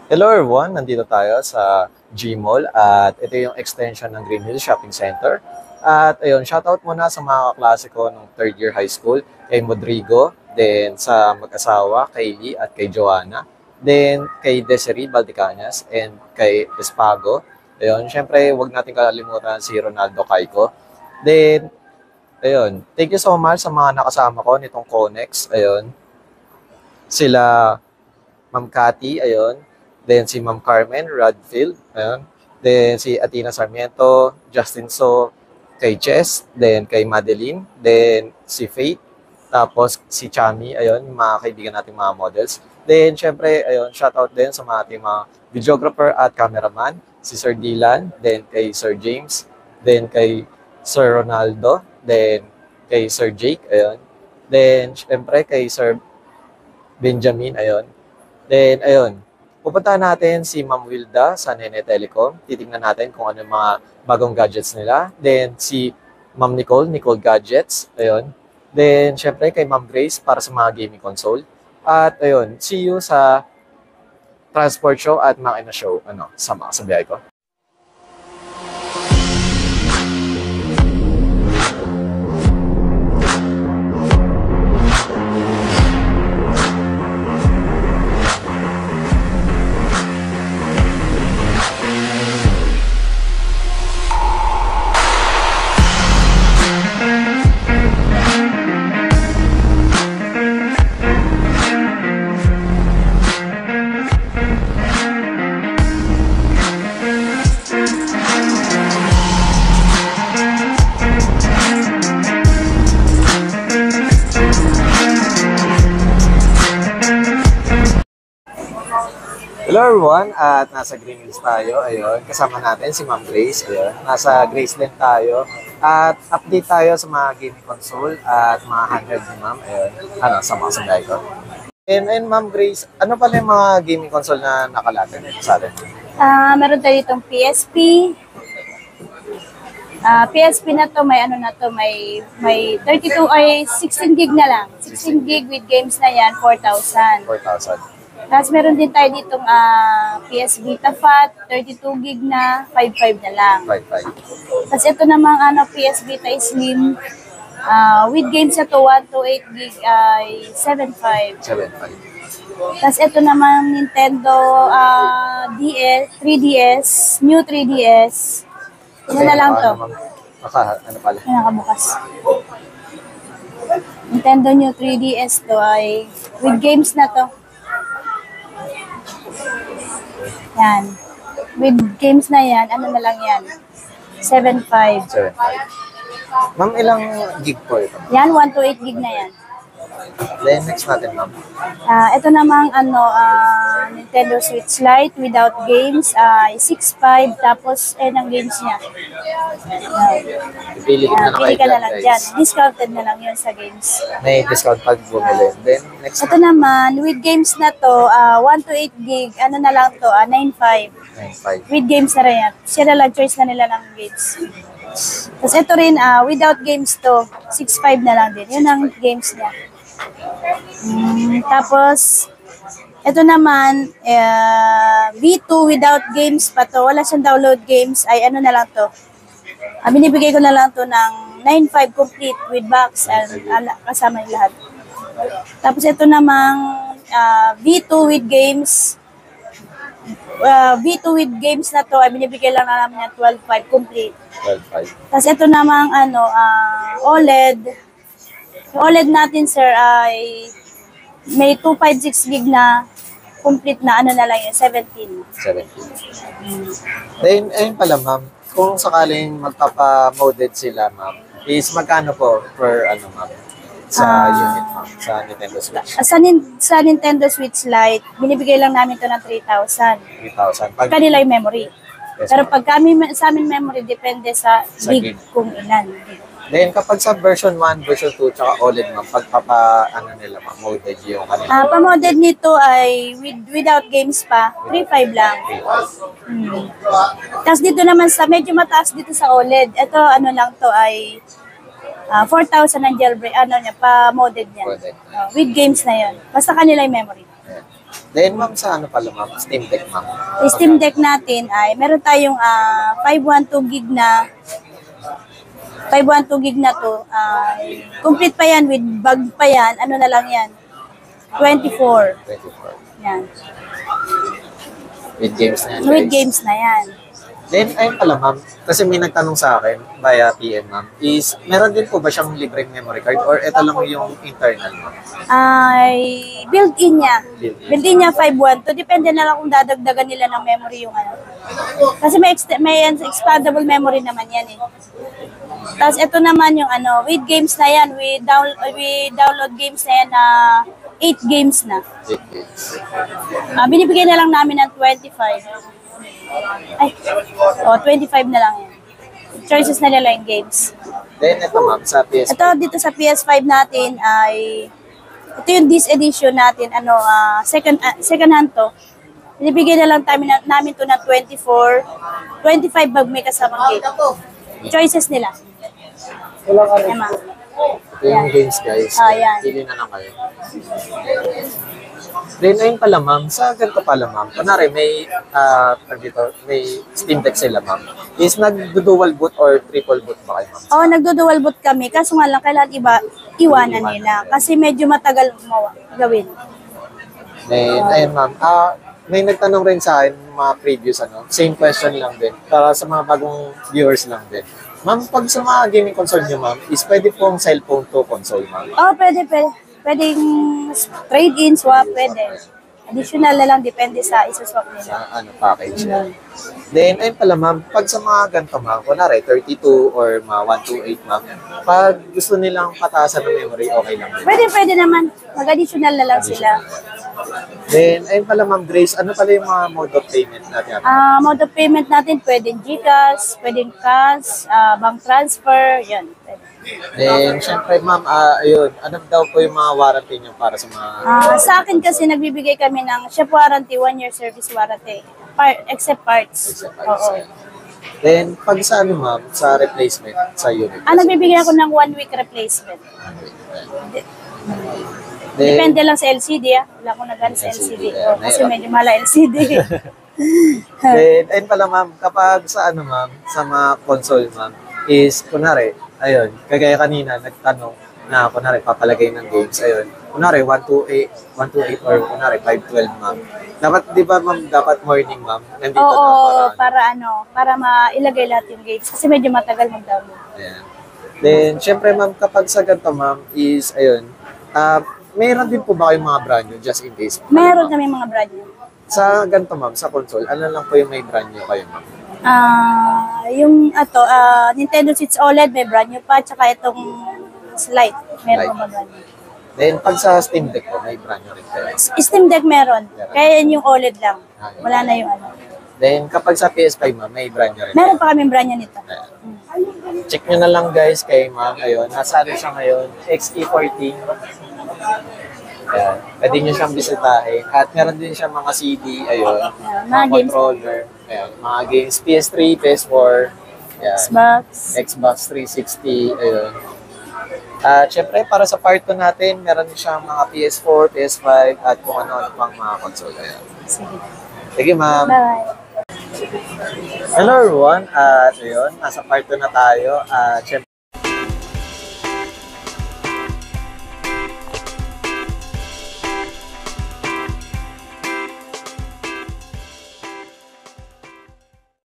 Hello everyone, nandito tayo sa Gmall at ito yung extension ng Green Hills Shopping Center. At ayun, shoutout muna sa mga kaklase ko nung third year high school, kay Modrigo, then sa mag-asawa, kay Lee at kay Joanna, then kay Desiree Baldicañas and kay Espago. Ayun, syempre wag natin kalimutan si Ronaldo Caico. Then, ayun, thank you so much sa mga nakasama ko nitong Conex. Ayun, sila Ma'am Cathy, ayun. Then si Ma'am Carmen Radfield, ayun. Then si Atina Sarmiento, Justin So, kay Chess, then kay Madeline, then si Faith, tapos si Chami, ayun, yung mga kaibigan nating mga models. Then syempre, ayun, shout out din sa mga ating mga videographer at cameraman, si Sir Dylan, then kay Sir James, then kay Sir Ronaldo, then kay Sir Jake, ayun. Then syempre kay Sir Benjamin, ayun. Then, ayun, pupuntahan natin si Ma'am Wilda sa Nene Telecom. Titingnan natin kung ano yung mga bagong gadgets nila. Then, si Ma'am Nicole Gadgets. Ayun. Then, syempre kay Ma'am Grace para sa mga gaming console. At, ayun, see you sa transport show at makina show. Sa biyahe ko. Hello everyone, at nasa Green Hills tayo, ayun, kasama natin si Ma'am Grace, ayun, nasa Graceland tayo, at update tayo sa mga gaming console at mga handheld ni Ma'am, ayun, sa mga sandali ko. And Ma'am Grace, ano pala yung mga gaming console na nakalatan sa atin? Meron tayo ditong PSP. PSP na to, may 32 ay 16 gig na lang. 16 gig with games na yan, 4,000. 4,000. Tapos meron din tayo ditong PS Vita Fat, 32 gig na, 5,500 na lang. 5,500. Tapos ito namang PS Vita Slim, with games na to, 128 gig ay 7,500. 7,500. Tapos ito namang Nintendo 3DS, new 3DS. Ano na lang to? Ano pala? Nakabukas. Nintendo new 3DS to ay with games na to. Yan. With games na yan, ano na lang yan? 7,500. 7,500. Ma'am, ilang gig po ito? Yan, 128 gig na yan. Then next natin, ma'am. Ito namang Nintendo Switch Lite without games, 6,500. Tapos, ang games niya. Pili ka na lang dyan. Discounted na lang yun sa games. May discount pag bumili. Then next ito naman, with games na to, 128 gig, ano na lang to, 9,500. 9,500. With games na rin yan. Sila lang choice na nila ng games. Tapos ito rin, without games to, 6,500 na lang din. Yun ang games niya. Tapos, ito naman, V2 without games pa to. Wala siyang download games. Ay, ano na lang to. Binibigay ko na lang to ng 9,500 complete with box and kasama yung lahat. Tapos ito namang V2 with games. V2 with games na to, ay binibigay lang namin ng 12,500 complete. 12,500. Tapos ito namang OLED. Yung OLED natin, sir, ay may 256 gig na complete na ano na lang yun, 17. 17. Then, ayun pala, ma'am, kung sakaling magpapa-modded sila, ma'am, is magkano po per, ma'am, sa unit, ma'am, sa Nintendo Switch? Sa Nintendo Switch Lite, binibigay lang namin ito ng 3,000. 3,000. Pag Kanila yung memory. Yes, Pero pag sa amin memory, depende sa gig kung ilan. then, kapag sa version 1, version 2, tsaka OLED, ma'am, nila, ma'am, modded yung kanila. Pa-modded nito ay without games pa, 3,500 lang. 3,500. Tapos dito naman medyo mataas dito sa OLED. Ito, ano lang to ay 4,000 ang jailbreak, pa-modded niya. With games na yon. Basta kanila yung memory. Then, ma'am, sa ano pala, ma'am? Steam Deck, ma'am. Yung Steam Deck natin ay meron tayong 512 gig na 512 gig na to. Complete pa yan with bag pa yan. Ano na lang yan? 24. 24. Yan. With games na yan, With guys. games na yan. Then, ayun pala, ma'am. Kasi may nagtanong sa akin via PM, ma'am. Is, meron din po ba siyang libreng memory card or ito lang yung internal, ma'am? Ay built-in niya. Built-in. Built-in niya 512. Depende na lang kung dadagdagan nila ng memory yung ano. Kasi may expandable memory naman yan eh. Tapos ito naman yung ano, with games na yan, with download games na yan na 8 games na. 8 games. Binibigay na lang namin ng 25. Ay, 25 na lang yan. Choices na nila yung games. Then, ito, ma'am, sa PS5. Ito dito sa PS5 natin ay ito yung this edition natin second hand to. Binibigay na lang namin to na 24, 25 bag may kasamang game. Choices nila. Ayan, ma'am. Ito yung games, guys. Yan. Pili na lang kayo. Then, ayun pala, ma'am. Sa ganito pala, ma'am. Kunwari, may Steam Deck sila, ma'am. Is nag-dual boot or triple boot ba kayo, ma'am? Nagdo-dual boot kami. Kaso nga lang, kailangan iwanan nila. Kasi medyo matagal gawin. Then, ayun, ma'am. May nagtanong rin sa akin, mga previous, same question lang din. Para sa mga bagong viewers lang din. Ma'am, pag sa mga gaming console nyo, ma'am, is pwede pong cellphone to console, ma'am? Pwede. Pwedeng trade-in, swap, pwede. Additional na lang, depende sa isa-swap nila. Sa package. Then, ayun pala, ma'am, pag sa mga ganito, ma'am, kunwari, 32 or mga 128, ma'am, pag gusto nilang pataasan ng memory, okay lang din. Pwede naman. Mag-additional na lang sila. Then, ayun pala, ma'am Grace, ano pala yung mga mode of payment natin? Mode of payment natin, pwedeng GCash, pwedeng cash, bank transfer, yan. Pwede. Then, syempre, ma'am, ayun, ano daw po yung mga warranty nyo para sa mga... Sa akin kasi nagbibigay kami ng shop warranty, 1-year service warranty. Except parts. Oo. Then, pag sa ano, ma'am, sa replacement, sa unit. Nagbibigay ako ng 1-week replacement. Then, Depende lang sa LCD, Wala akong nagana sa LCD. Kasi medyo mala LCD. then, ayun pala, ma'am, kapag sa ano, ma'am, sa mga console, ma'am, is, kunwari, ayun, kagaya kanina, nagtanong na, kunwari, papalagay ng games, ayun, kunwari, 128 or kunwari, 512, ma'am. Dapat, di ba, ma'am, dapat morning, ma'am, nandito Oo, na para mailagay lahat yung games. Kasi medyo matagal mag-download. Ayan. Then, syempre, ma'am, kapag sa ganito, ma'am, is, ayun, meron din po ba kayong mga brand new, just in case? Meron kami mga brand new. Sa ganito, ma'am, sa console, ano lang po yung may brand new kayo, ma'am? Yung Nintendo Switch OLED may brand new pa, tsaka itong Lite, meron pa brand new. Then, pag sa Steam Deck po, may brand new rin kayo. Steam Deck meron, kaya yun yung OLED lang. Wala na yung ano. Then, kapag sa PS5, ma'am, may brand new rin. Meron pa kami brand new nito. Check nyo na lang, guys, kay ma'am. Ayun, nasa ano siya ngayon, XE14. Ayan. Pwede nyo siyang bisitahin. At meron din siya mga CD, ayun, mga games. controller, ayun, mga games, PS3, PS4, ayan, Xbox 360, ayun. At syempre, para sa part 2 natin, meron siyang mga PS4, PS5, at kung ano-ano pang mga console. Ayan. Sige, ma'am. Bye. Hello everyone, at ayun, nasa part 2 na tayo. At syempre,